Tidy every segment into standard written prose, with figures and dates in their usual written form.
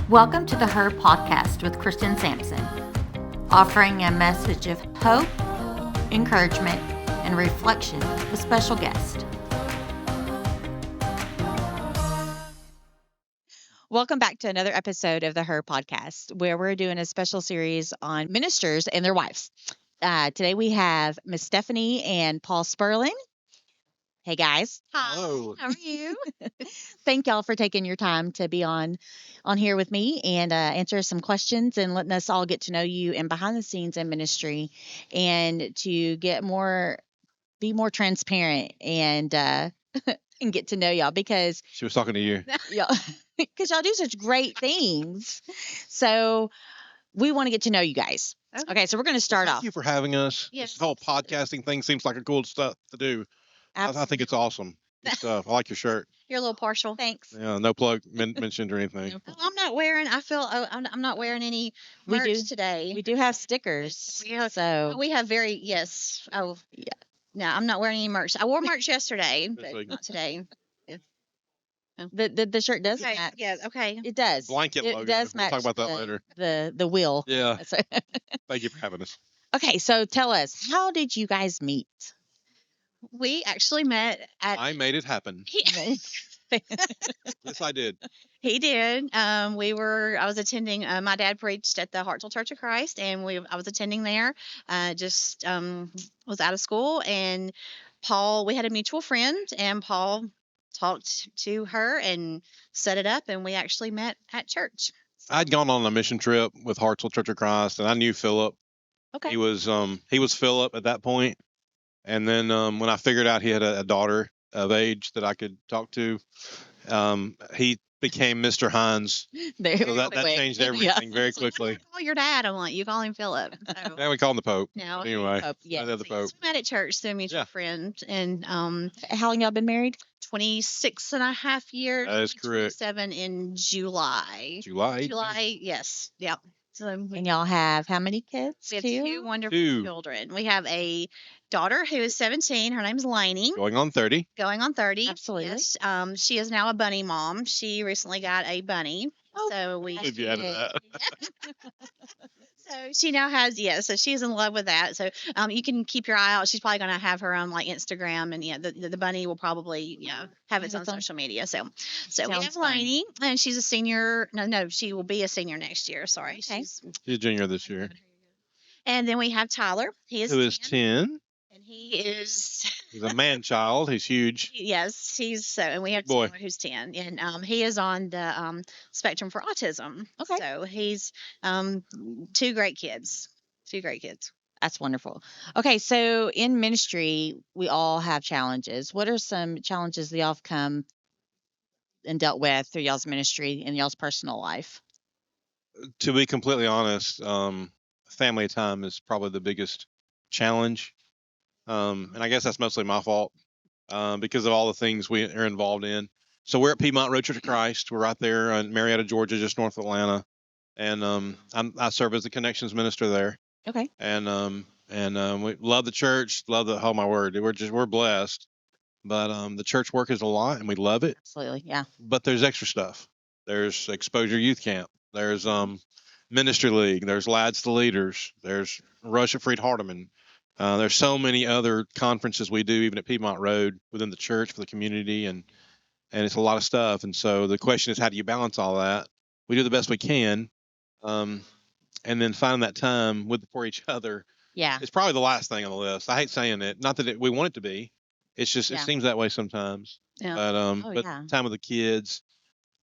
Welcome to the Her Podcast with Kristin Sampson, offering a message of hope, encouragement, and reflection with special guests. Welcome back to another episode of the Her Podcast, where we're doing a special series on ministers and their wives. Today we have Miss Stephanie and Paul Spurlin. Hey guys. Hi. Hello. How are you? Thank y'all for taking your time to be on here with me and answer some questions and letting us all get to know you and behind the scenes in ministry and to be more transparent and and get to know y'all because She was talking to you. y'all y'all do such great things. So we want to get to know you guys. Okay, so we're going to start Thank off. you for having us. Yes. This whole podcasting thing seems like a cool stuff to do. I think it's awesome. Good stuff. I like your shirt. You're a little partial. Thanks. Yeah, no plug mentioned or anything. No I'm not wearing. I'm not wearing any We merch do. today. We do have stickers. We have- So We have very yes. Oh Yeah. No, I'm not wearing any merch. I wore merch yesterday, This but week. not today. the shirt does Okay. match. Yeah. Okay. It does. Blanket It logo. does We'll match talk about that later. the wheel. Yeah. So- Thank you for having us. okay, so tell us, how did you guys meet? We actually met at. I made it happen. Yes, I did. He did. I was attending. My dad preached at the Hartsville Church of Christ, and I was attending there. Just was out of school, and Paul. We had a mutual friend, and Paul talked to her and set it up, and we actually met at church. I'd gone on a mission trip with Hartsville Church of Christ, and I knew Philip. Okay. He was Philip at that point. And then when I figured out he had a daughter of age that I could talk to, he became Mr. Hines. There, So that quick. changed Yeah. everything very So, why quickly. don't I call your dad? I'm like, you call him Philip. So, Now we call him the Pope. no. Anyway, Oh, yeah. I love the Pope. We met at church through a mutual Yeah. friend, and How long y'all been married? 26 and a half years. That is correct. 27 in July. July. July, yes. Yep. So And y'all have how many kids? we have Two? two wonderful Two. children. We have a daughter who is 17. Her name's Lainey, Going on 30. going on 30. Absolutely. Yes. She is now a bunny mom. She recently got a bunny. Oh, So we If you added Yeah. that. so she now has so she's in love with that. So you can keep your eye out. She's probably going to have her own like Instagram, and the bunny will probably have its own That's on- social media. So we Sounds have fun. Lainey, and she's a senior. No, she will be a senior next year. Sorry. Okay. She's He's a junior this year. And then we have Tyler. He is Who is 10, 10. and he is He's a man child. He's huge. yes, he's so. And we have Boy. Taylor who's 10, and he is on the spectrum for autism. Okay. So he's two great kids. Two great kids. That's wonderful. Okay, so in ministry, we all have challenges. What are some challenges that y'all have come and dealt with through y'all's ministry and y'all's personal life? To be completely honest, family time is probably the biggest challenge. And I guess that's mostly my fault because of all the things we are involved in. So we're at Piedmont Road Church of Christ. We're right there in Marietta, Georgia, just north of Atlanta. And I serve as the connections minister there. Okay. And we love the church, love the, oh my word, we're blessed. But the church work is a lot and we love it. Absolutely. Yeah. But there's extra stuff. There's Exposure Youth Camp. There's Ministry League. There's Lads to Leaders. There's Rush at Freed Hardeman. There's so many other conferences we do, even at Piedmont Road, within the church for the community, and it's a lot of stuff. And so the question is, how do you balance all that? We do the best we can, and then finding that time for each other Yeah. is probably the last thing on the list. I hate saying it, not that we want it to be. It's just Yeah. it seems that way sometimes. Yeah. But yeah. time with the kids.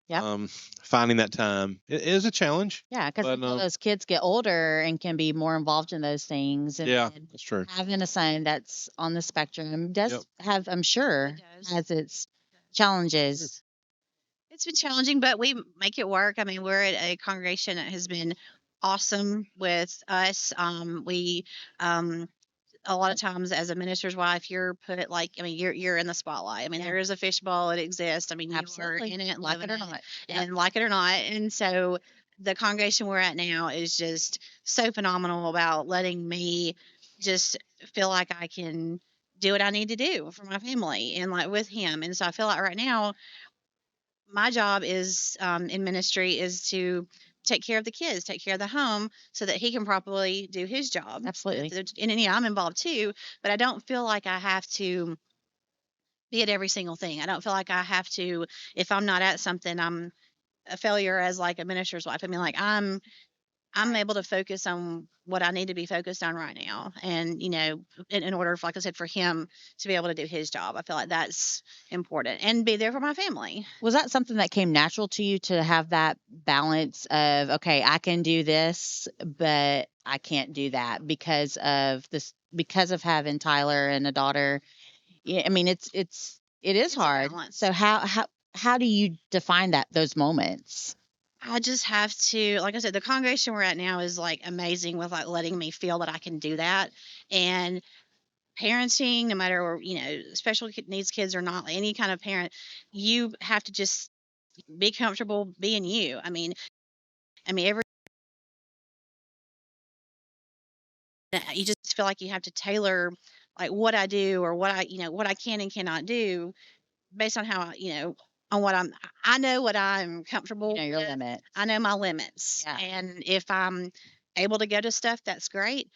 Yeah. Finding that time it is a challenge. Yeah. Because But, those kids get older and can be more involved in those things. And Yeah, and that's true. having a son that's on the spectrum does Yep. have, I'm sure, It does. has its challenges. It's been challenging, but we make it work. I mean, we're at a congregation that has been awesome with us. We a lot of times as a minister's wife, you're put you're in the spotlight. I mean, Yeah. there is a fishbowl, it exists. I mean, you are Absolutely. in it, Like living it or it, not. Yeah. and like it or not. And so the congregation we're at now is just so phenomenal about letting me just feel like I can do what I need to do for my family and like with him. And so I feel like right now my job is in ministry is to take care of the kids, take care of the home, so that he can properly do his job. Absolutely. And I'm involved too, but I don't feel like I have to be at every single thing. I don't feel like I have to. If I'm not at something, I'm a failure as like a minister's wife. I mean, like I'm able to focus on what I need to be focused on right now. And, in order, for, like I said, for him to be able to do his job, I feel like that's important and be there for my family. Was that something that came natural to you to have that balance of, okay, I can do this, but I can't do that because of this, because of having Tyler and a daughter? Yeah, I mean, it is It's a hard. balance. So how do you define those moments? I just have to, like I said, the congregation we're at now is like amazing with like letting me feel that I can do that. And parenting, no matter, special needs kids or not, any kind of parent, you have to just be comfortable being you. Every you just feel like you have to tailor like what I do or what I can and cannot do based on how on what I know what I'm comfortable Your with. limit. I know my limits. Yeah. And if I'm able to go to stuff, that's great.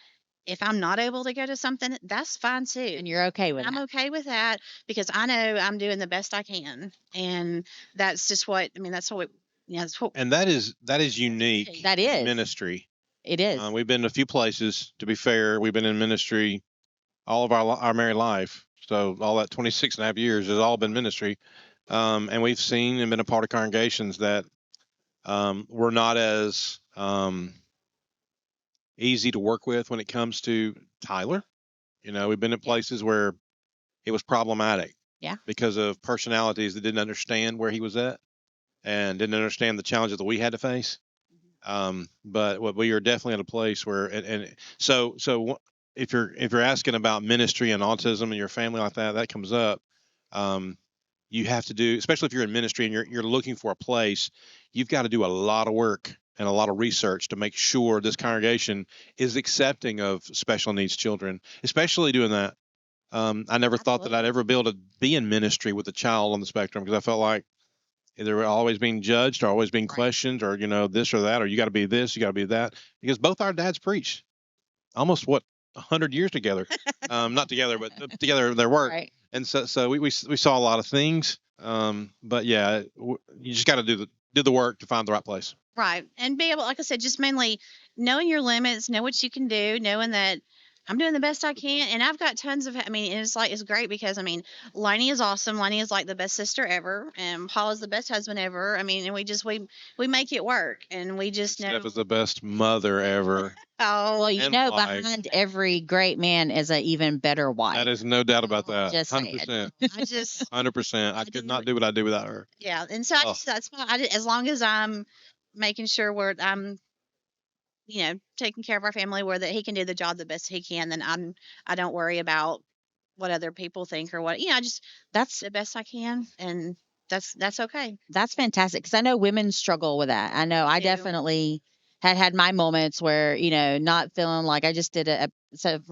If I'm not able to go to something, that's fine too. And you're okay with I'm that. okay with that because I know I'm doing the best I can. And that's just what that's what that's what And that is unique That in is. ministry. It is. We've been to a few places. To be fair, we've been in ministry all of our married life. So all that 26 and a half years has all been ministry. And we've seen and been a part of congregations that were not as easy to work with when it comes to Tyler. We've been in places where it was problematic. Yeah. Because of personalities that didn't understand where he was at and didn't understand the challenges that we had to face. But what we are definitely at a place where, and so if you're asking about ministry and autism and your family like that, that comes up. You have to do, especially if you're in ministry and you're looking for a place, you've got to do a lot of work and a lot of research to make sure this congregation is accepting of special needs children, especially doing that. I never thought that I'd ever be able to be in ministry with a child on the spectrum because I felt like either always being judged or always being questioned or, this or that, or you got to be this, you got to be that, because both our dads preached almost 100 years together, not together, but together in their work. Right. And so we saw a lot of things. But yeah, you just got to do the work to find the right place. Right. And be able, like I said, just mainly knowing your limits, know what you can do, knowing that I'm doing the best I can. And I've got tons of, and it's great because, Lainey is awesome. Lainey is like the best sister ever. And Paul is the best husband ever. And we make it work. And we just know. Steph is the best mother ever. Oh, Well, And wife. behind every great man is an even better wife. That is no doubt about that. Just 100%. I just, 100%. I could not do what I do without her. yeah. And so Oh. that's why as long as I'm making sure I'm taking care of our family where that he can do the job the best he can, then I don't worry about what other people think or what, that's the best I can. And that's okay. That's fantastic because I know women struggle with that. I know I do. definitely had my moments where, not feeling like I just did a set of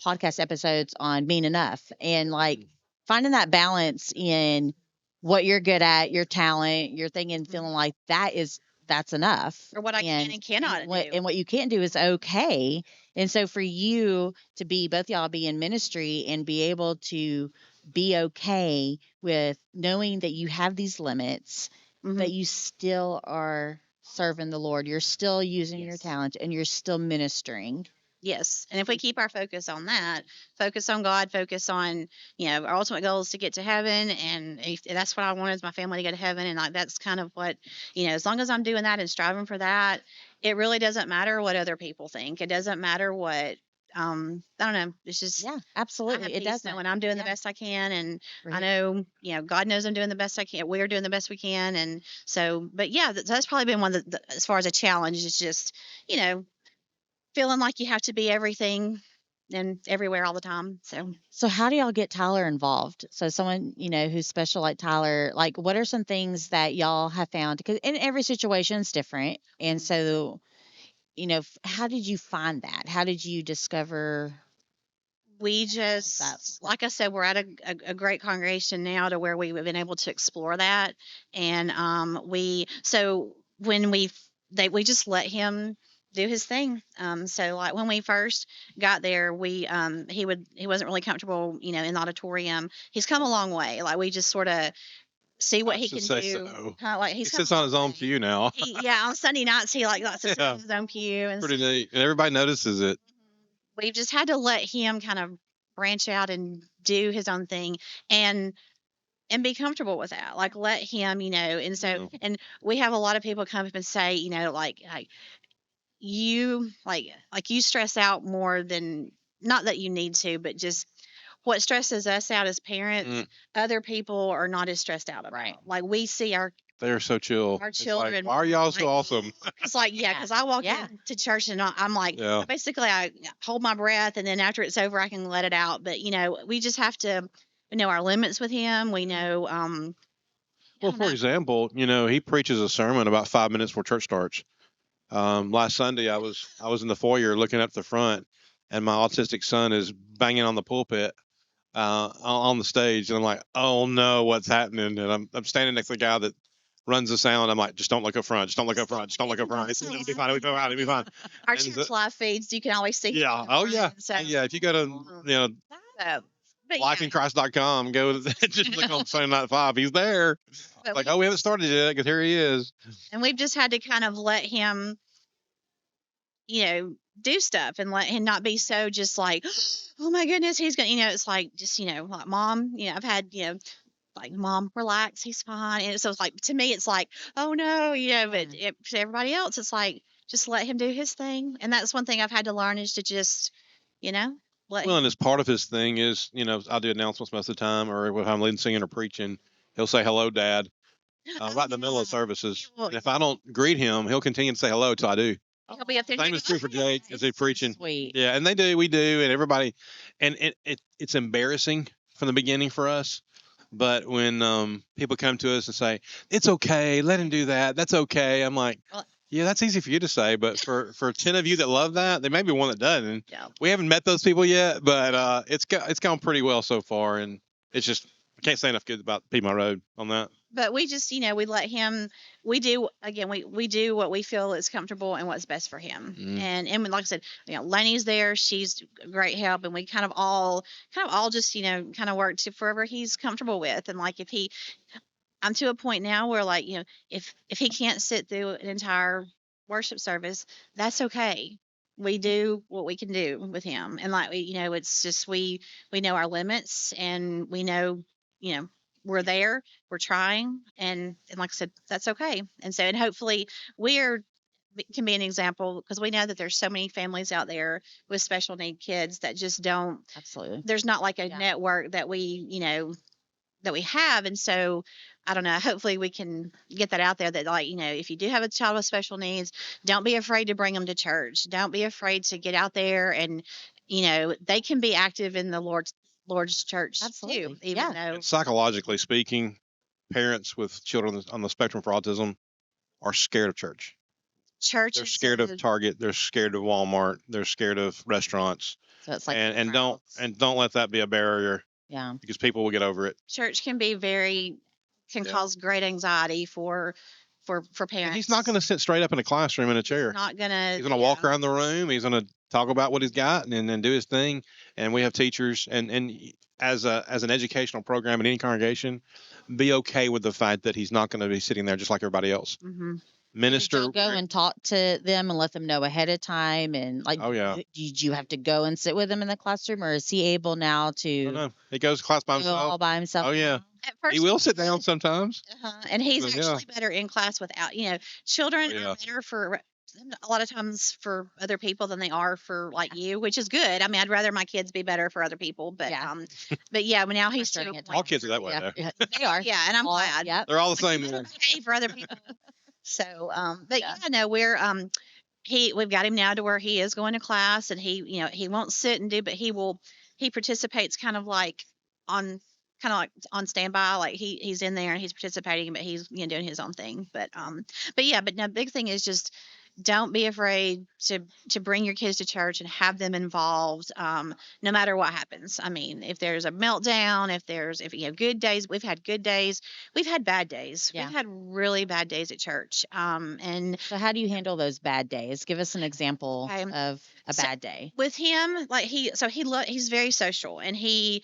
podcast episodes on being enough and like finding that balance in what you're good at, your talent, your thing, and feeling like that's enough. Or what I can and cannot do. And what you can't do is okay. And so for you to both y'all be in ministry and be able to be okay with knowing that you have these limits, but you still are serving the Lord. You're still using your talent and you're still ministering. Yes. And if we keep our focus on that, focus on God, focus on, our ultimate goal is to get to heaven. And if that's what I want is my family to go to heaven. And like, that's kind of what, as long as I'm doing that and striving for that, it really doesn't matter what other people think. It doesn't matter what, I don't know. It's just, absolutely. It does. When I'm doing the best I can. And I know, God knows I'm doing the best I can. We're doing the best we can. And so, but yeah, that's probably been one of as far as a challenge, is just, feeling like you have to be everything and everywhere all the time. So how do y'all get Tyler involved? So someone, who's special like Tyler, like what are some things that y'all have found? Because in every situation is different. And so, how did you find that? How did you discover we just, like I said, we're at a great congregation now to where we've been able to explore that. And so when we just let him do his thing. So like when we first got there, he wasn't really comfortable, in the auditorium. He's come a long way. Like we just sort of see what I he should can say do. so. Like He he's sits come a on his long own way. pew now. On Sunday nights he likes to sit Yeah. on his own pew and Pretty neat. And everybody notices it. we've just had to let him kind of branch out and do his own thing and be comfortable with that. Like let him, and so Yeah. and we have a lot of people come up and say, like you you stress out more than, not that you need to, but just what stresses us out as parents, Mm. other people are not as stressed out about. Right. Like we see our They're so chill. Our It's children, like, why are y'all so like- awesome? It's like, because I walk Yeah. into church and I'm like, Yeah. basically I hold my breath and then after it's over, I can let it out. But, we just have to know our limits with him. We know, Well, for example, he preaches a sermon about 5 minutes before church starts. Last Sunday, I was in the foyer looking up the front, and my autistic son is banging on the pulpit on the stage, and I'm like, oh no, what's happening? And I'm standing next to the guy that runs the sound. I'm like, just don't look up front, just don't look up front, just don't look up front. It'll be fine, it'll be fine, it'll be fine. our And church live feeds, you can always see. Yeah. him Oh on, yeah. So, Oh, yeah. If you go to so, but yeah, lifeinchrist.com, go just look on Sunday Night 5. He's there. but Like, we- oh, we haven't started yet because here he is. and we've just had to kind of let him, do stuff and let him not be so just like, oh my goodness, he's gonna, it's like just, like mom, I've had, like mom, relax, he's fine. And so it's like to me, it's like, oh no, but to everybody else, it's like just let him do his thing. And that's one thing I've had to learn is to just, let Well, him. and as part of his thing is, I do announcements most of the time, or if I'm leading singing or preaching, he'll say hello, Dad, right in the middle of services. Well, And if I don't greet him, he'll continue to say hello till I do. He'll be up there. Same is true for Jake as he's preaching. Sweet. Yeah, and we do, and everybody, and it's embarrassing from the beginning for us. But when people come to us and say, it's okay, let him do that, that's okay, I'm like, Well- yeah, that's easy for you to say, but for 10 of you that love that, there may be one that doesn't. Yeah. We haven't met those people yet, but it's gone pretty well so far, and it's just, I can't say enough good about Piedmont Road on that. But we just, we let him. We do again. We do what we feel is comfortable and what's best for him. Mm. And like I said, Lenny's there. She's great help, and we kind of all just kind of work to wherever he's comfortable with. And like if I'm to a point now where like if he can't sit through an entire worship service, that's okay. We do what we can do with him, and like it's just we know our limits, and we know we're there, we're trying, and like I said, that's okay. And so, and hopefully, can be an example because we know that there's so many families out there with special need kids that just don't. Absolutely. There's not like a network that we that we have, and so I don't know. Hopefully, we can get that out there. That like if you do have a child with special needs, don't be afraid to bring them to church. Don't be afraid to get out there, and they can be active in the Lord's church Absolutely. too. Even Yeah. though And psychologically speaking, parents with children on the spectrum for autism are scared of church. church, They're is scared a- of Target. They're scared of Walmart. They're scared of restaurants. So it's like and don't let that be a barrier yeah. because people will get over it. church can be can Yeah. cause great anxiety for And parents. he's not going to sit straight up in a classroom in a chair. Not gonna. He's going to walk around the room. He's going to talk about what he's got and then do his thing. And we have teachers and as an educational program in any congregation, be okay with the fact that he's not going to be sitting there just like everybody else. Mm-hmm. Minister. Did you go and talk to them and let them know ahead of time and like Oh, yeah. did you have to go and sit with him in the classroom or is he able now to No, he goes to class by go all himself. by himself? Oh, yeah. At first, He will sit down sometimes. and he's But, yeah. actually better in class without. Children Yeah. are better for a lot of times for other people than they are for like you, which is good. I mean, I'd rather my kids be better for other people, but Yeah. but yeah, but now he's Frustrating to a at point All kids are that way, Yeah, though. yeah, they are. Yeah, and I'm All- glad. Yep. They're all the same. It's Man. okay for other people. So, but Yeah. no, we're we've got him now to where he is going to class, and he won't sit and do, but he participates kind of like on standby, like he's in there and he's participating, but he's doing his own thing. But yeah, but no, big thing is just don't be afraid to bring your kids to church and have them involved, no matter what happens. I mean, if there's a meltdown, if you have good days, we've had good days, we've had bad days, Yeah. we've had really bad days at church. And So how do you handle those bad days? Give us an example Okay. of a So- bad day. with him, like he's very social, and he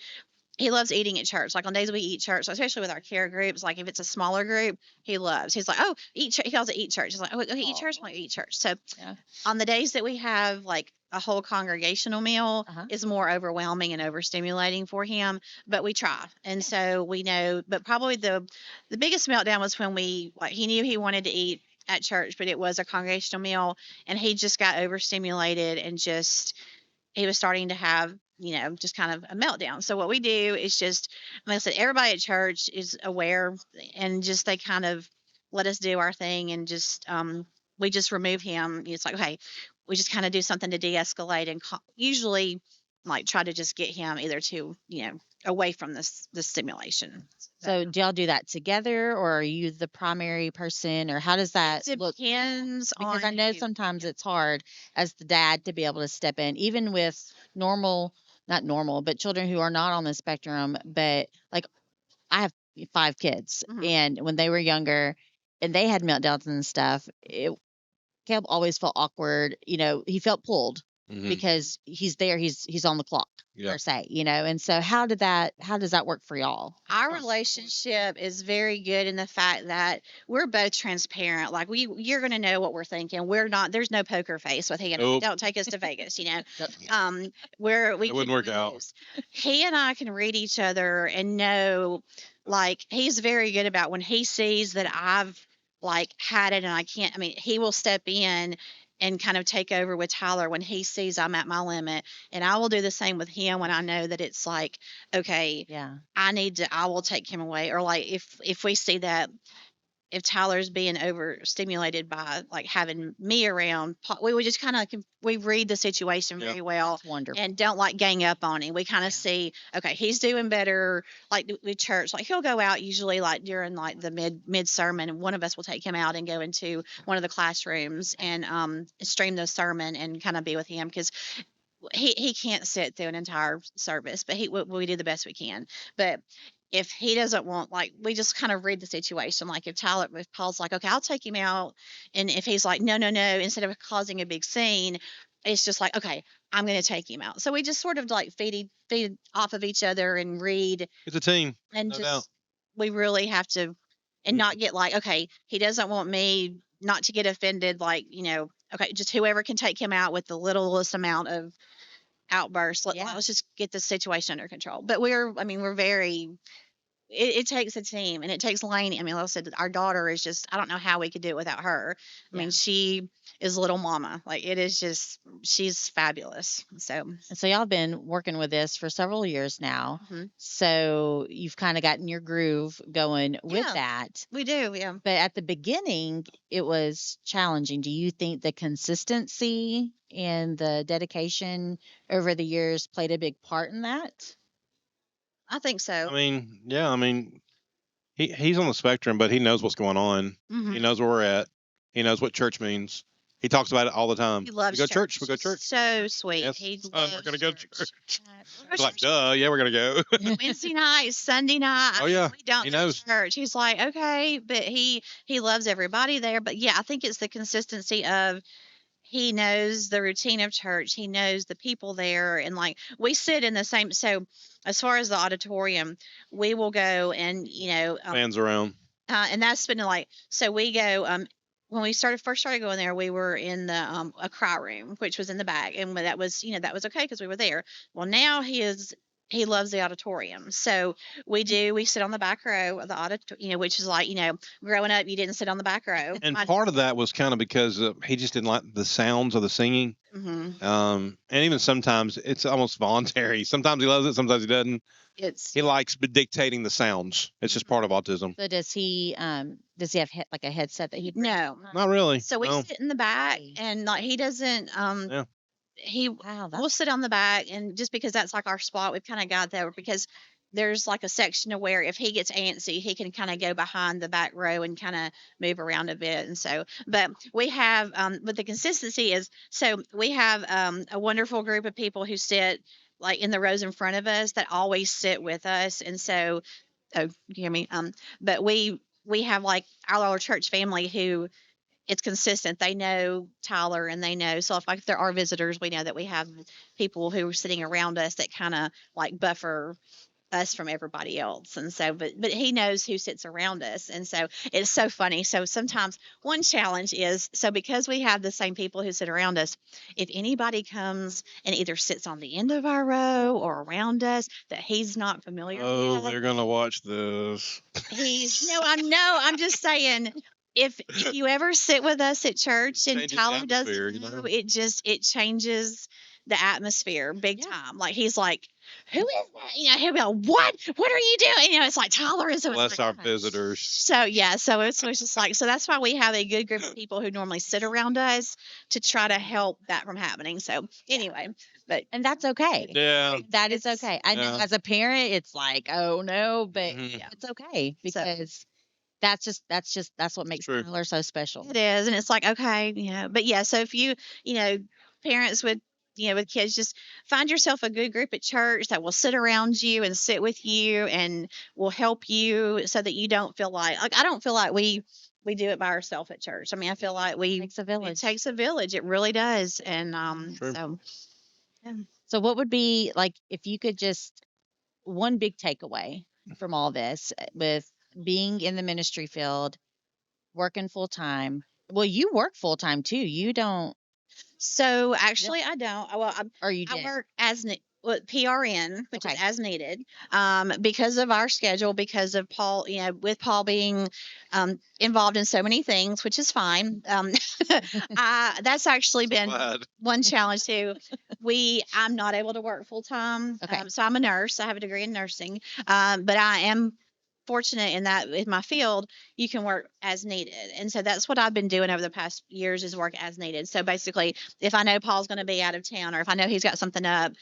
loves eating at church. Like on days we eat church, especially with our care groups, like if it's a smaller group, he loves. He's like, oh, eat church. He calls it eat church. He's like, oh, okay, eat church. I'm like, eat church. So Yeah. on the days that we have like a whole congregational meal Uh-huh. is more overwhelming and overstimulating for him, but we try. And so we know, but probably the biggest meltdown was when he knew he wanted to eat at church, but it was a congregational meal, and he just got overstimulated and just he was starting to have, just kind of a meltdown. So what we do is just, like I said, everybody at church is aware, and just they kind of let us do our thing, and just we just remove him. It's like, okay, we just kind of do something to de-escalate, and usually like try to just get him either to, away from this stimulation. So do y'all do that together, or are you the primary person, or how does that look? Depends Because on I know who. sometimes it's hard as the dad to be able to step in, even with not normal, but children who are not on the spectrum. But like I have 5 kids, Mhm. and when they were younger and they had meltdowns and stuff, Caleb always felt awkward. He felt pulled Mhm. because he's there, he's on the clock Yeah. per se, and so how does that work for y'all? Our relationship is very good in the fact that we're both transparent. Like you're going to know what we're thinking. There's no poker face with Hannah. Nope. Don't take us to Vegas, Yep. where we It wouldn't can work out. lose. He and I can read each other and know, like, he's very good about when he sees that I've like had it and I can't, I mean, he will step in and kind of take over with Tyler when he sees I'm at my limit. And I will do the same with him when I know that it's like, okay, Yeah. I will take him away. Or like if we see that if Tyler's being overstimulated by like having me around, we would just kind of we read the situation Yeah. very well That's wonderful. and don't like gang up on him. We kind of see, okay, he's doing better. Like with church, like he'll go out usually like during like the mid sermon, and one of us will take him out and go into one of the classrooms and stream the sermon and kind of be with him, because he can't sit through an entire service, but we do the best we can. But if he doesn't want, like, we just kind of read the situation. Like if Paul's like, okay, I'll take him out, and if he's like, no, instead of causing a big scene, it's just like, okay, I'm going to take him out. So we just sort of like feed off of each other and read, It's a team. and No just doubt. we really have to, and not get like, okay, he doesn't want me not to get offended, like, okay, just whoever can take him out with the littlest amount of outbursts. Yeah. Let's just get the situation under control. But we're very, it takes a team, and it takes Lainey. I mean, like I said, our daughter is just, I don't know how we could do it without her. I mean, she is little mama. Like it is just, she's fabulous. So, And so y'all been working with this for several years now. Mhm. So you've kind of gotten your groove going with Yeah. that. we do, yeah. But at the beginning, it was challenging. Do you think the consistency and the dedication over the years played a big part in that? I think so. I mean, yeah. I mean, he's on the spectrum, but he knows what's going on. Mhm. He knows where we're at. He knows what church means. He talks about it all the time. He loves we go to church. We go to He's church. So sweet. Yes, He son, loves we're gonna go to church. We're He's gonna like, duh, yeah, we're gonna go. Wednesday night, Sunday night. Oh, yeah. We don't He go to knows. church. He's like, okay, but he loves everybody there. But yeah, I think it's the consistency of, he knows the routine of church. He knows the people there, and like we sit in the same. So as far as the auditorium, we will go and Fans around. and that's been like, so we go when we first started going there, we were in the a cry room, which was in the back, and that was that was okay because we were there. Well, now he loves the auditorium, so we sit on the back row of the auditorium, which is like, growing up you didn't sit on the back row. And part of that was kind of because he just didn't like the sounds of the singing. Mhm. And even sometimes it's almost voluntary. Sometimes he loves it, sometimes he doesn't. He likes dictating the sounds. It's just part of autism. So does he have like a headset that he No. Not really. So we No. sit in the back, Really? and like he doesn't Wow, we'll sit on the back, and just because that's like our spot, we've kind of got there because there's like a section to where if he gets antsy, he can kind of go behind the back row and kind of move around a bit. And so, but we have, but the consistency is, so we have a wonderful group of people who sit like in the rows in front of us that always sit with us. And so, oh, you hear me? But we have like our church family who it's consistent. They know Tyler and they know. So if like there are visitors, we know that we have people who are sitting around us that kind of like buffer us from everybody else. And so, but he knows who sits around us. And so it's so funny. So sometimes one challenge is, so because we have the same people who sit around us, if anybody comes and either sits on the end of our row or around us that he's not familiar Oh, with, they're gonna watch this. I'm just saying, if you ever sit with us at church and Changes the Tyler doesn't atmosphere, you know, know? it changes the atmosphere big Yeah. time. Like he's like, who is that? You know, he'll be like, what are you doing? You know, it's like Tyler is. So it's Bless like, our visitors. so yeah, so it's just like, so that's why we have a good group of people who normally sit around us to try to help that from happening. So anyway, but And that's okay. Yeah. That is It's- okay. I know yeah. as a parent, it's like, oh no, but Mhm. it's okay So- because that's what makes true. Tyler so special. it is, and it's like, okay, you know, but yeah, so if you know, parents with, you know, with kids, just find yourself a good group at church that will sit around you and sit with you and will help you so that you don't feel like I don't feel like we do it by ourselves at church. I mean, I feel like It takes a it village. takes a village. It really does. And Sure. so So what would be like if you could just one big takeaway from all this with being in the ministry field, working full time. Well, you work full time too. You don't, so actually I don't. Well, or you I did. work as PRN, which Okay. is as needed, because of our schedule, because of Paul, you know, with Paul being involved in so many things, which is fine. That's actually been Glad. one challenge too. I'm not able to work full time. Okay. So I'm a nurse. I have a degree in nursing, but I am fortunate in that in my field you can work as needed, and so that's what I've been doing over the past years is work as needed. So basically, if I know Paul's going to be out of town or if I know he's got something up,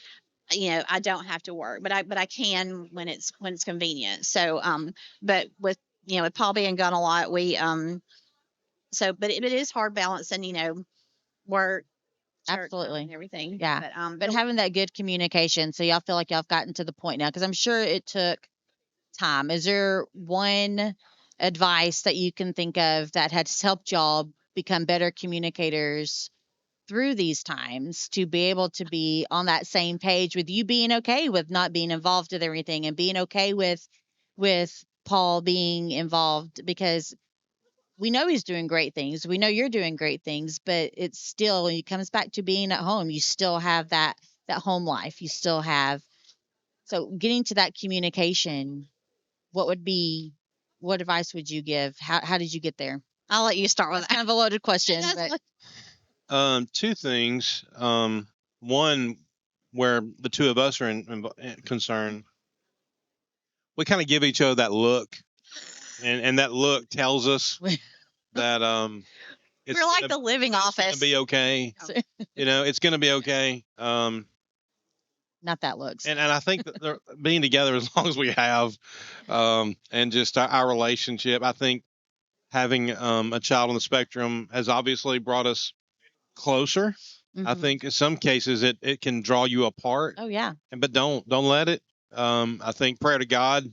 you know, I don't have to work, but I can when it's convenient. So but with, you know, with Paul being gone a lot, we so but it is hard balancing, you know, work, church, Absolutely. and everything. Yeah. But But having that good communication, so y'all feel like y'all have gotten to the point now, because I'm sure it took time. Is there one advice that you can think of that has helped y'all become better communicators through these times to be able to be on that same page with you being okay with not being involved with everything and being okay with Paul being involved, because we know he's doing great things. We know you're doing great things, but it's still, it comes back to being at home. You still have that home life. You still have, so getting to that communication, what advice would you give? How did you get there? I'll let you start with That's that. kind of a loaded question, That's but Two things. One, where the two of us are concerned, we kind of give each other that look, and that look tells us that it's we're like gonna, the living it's office. gonna be okay. You know, it's gonna be okay. not that looks. And I think that being together as long as we have, and just our relationship, I think having a child on the spectrum has obviously brought us closer. I Mhm. think in some cases it can draw you apart, Oh yeah. but don't let it. I think prayer to God,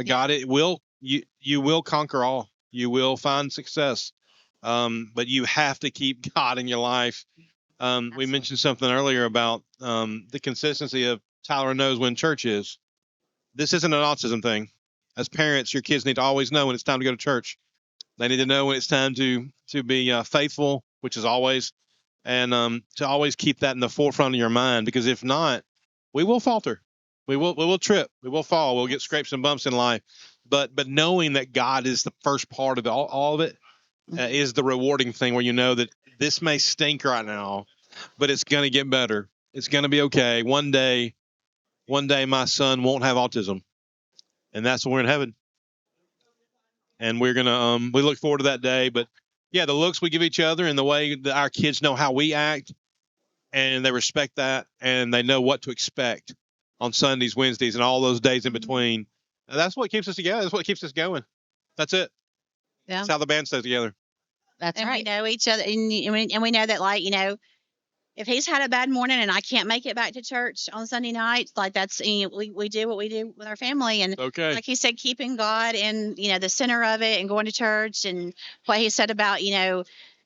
God, it will, you will conquer all. You will find success. But you have to keep God in your life. We Absolutely. mentioned something earlier about the consistency of Tyler knows when church is. This isn't an autism thing. As parents, your kids need to always know when it's time to go to church. They need to know when it's time to be faithful, which is always, and to always keep that in the forefront of your mind, because if not, we will falter. We will trip. We will fall. We'll get scrapes and bumps in life. But knowing that God is the first part of all of it is the rewarding thing, where you know that this may stink right now, but it's going to get better. It's going to be okay. One day my son won't have autism, and that's when we're in heaven. And we're gonna we look forward to that day. But yeah, the looks we give each other and the way that our kids know how we act, and they respect that, and they know what to expect. on Sundays, Wednesdays, and all those days in between. And that's what keeps us together. That's what keeps us going. That's it. Yeah. That's how the band stays together. That's And right. we know each other, and we know that, like, if he's had a bad morning and I can't make it back to church on Sunday night, like that's we do what we do with our family, and Okay. like he said, keeping God in the center of it and going to church, and what he said about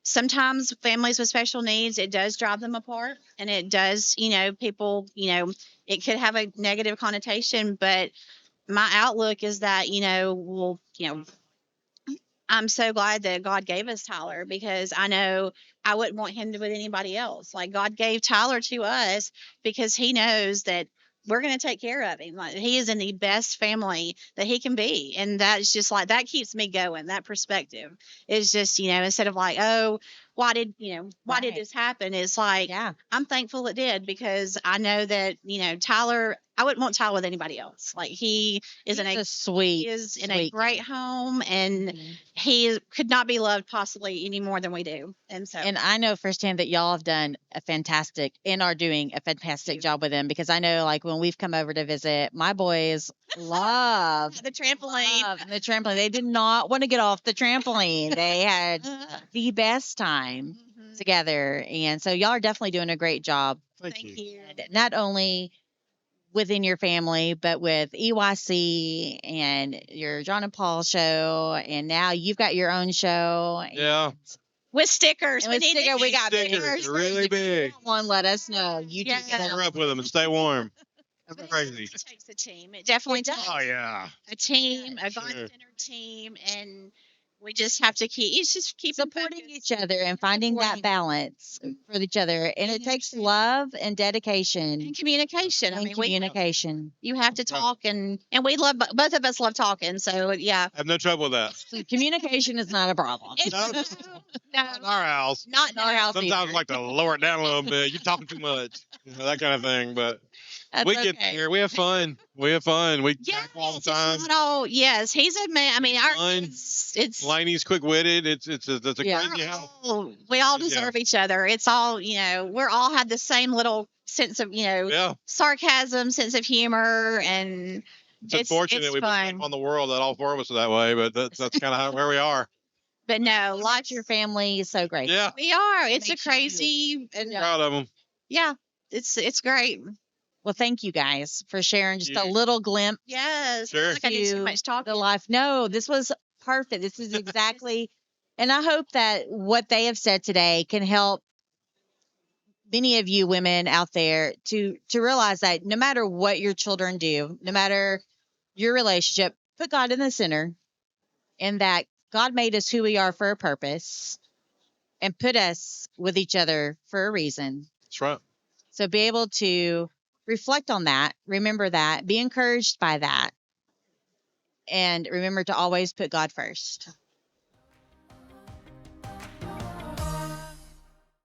sometimes families with special needs, it does drive them apart, and it does people it could have a negative connotation, but my outlook is that I'm so glad that God gave us Tyler, because I know I wouldn't want him to with anybody else. Like, God gave Tyler to us because he knows that we're going to take care of him. Like, he is in the best family that he can be. And that's just like, that keeps me going. That perspective is just, instead of like, oh, why did Right. this happen? It's like, Yeah. I'm thankful it did, because I know that, Tyler, I wouldn't want Tyler with anybody else. Like, he is in He's a a sweet, he is in a sweet great kid. home, and Mhm. he could not be loved possibly any more than we do. And so, And I know firsthand that y'all have done a fantastic and are doing a fantastic job with him, because I know, like, when we've come over to visit, my boys love the trampoline. the trampoline. They did not want to get off the trampoline. They had the best time Mhm. together. And so y'all are definitely doing a great job, Thank you. not only within your family, but with EYC and your John and Paul show. And now you've got your own show. Yeah. With stickers. And with sticker, we got Stickers stickers. are really big. Someone let us know. You Yeah. just get Cover up with them and stay warm. That's But crazy. it takes a team. It definitely It does. takes Oh yeah. a team, a Sure. God-centered team, and we just have to keep supporting focused. each other and finding that Supporting. balance for each other. And it takes love and dedication And communication. I and mean, communication. you have to Yeah. talk, and we love, both of us love talking. So yeah. I have no trouble with that. So communication is not a problem. It's, No. no, In our house. not In our house Sometimes I either. like to lower it down a little bit. You're talking too much. That kind of thing. But That's we get okay. there. We have fun. We have fun. We Yes, tackle all the it's time. not all. Yes, he's a man. I mean, Fun. it's Laney's quick witted. It's a Yeah. crazy house. we all Yeah. deserve each other. It's all we're all had the same little sense of Yeah. sarcasm, sense of humor, and It's unfortunate it's we've been fun. on the world that all four of us are that way, but that's kind of where we are. But no, Lots your family is so great. Yeah. we are. It's a Makes you crazy, and Proud of them. yeah, it's great. Well, thank you guys for sharing just a You- little glimpse Yes, Sure. like I did too to much talking. the life. No, this was perfect. This is exactly, and I hope that what they have said today can help many of you women out there to realize that no matter what your children do, no matter your relationship, put God in the center, and that God made us who we are for a purpose and put us with each other for a reason. That's right. So be able to reflect on that, remember that, be encouraged by that, and remember to always put God first.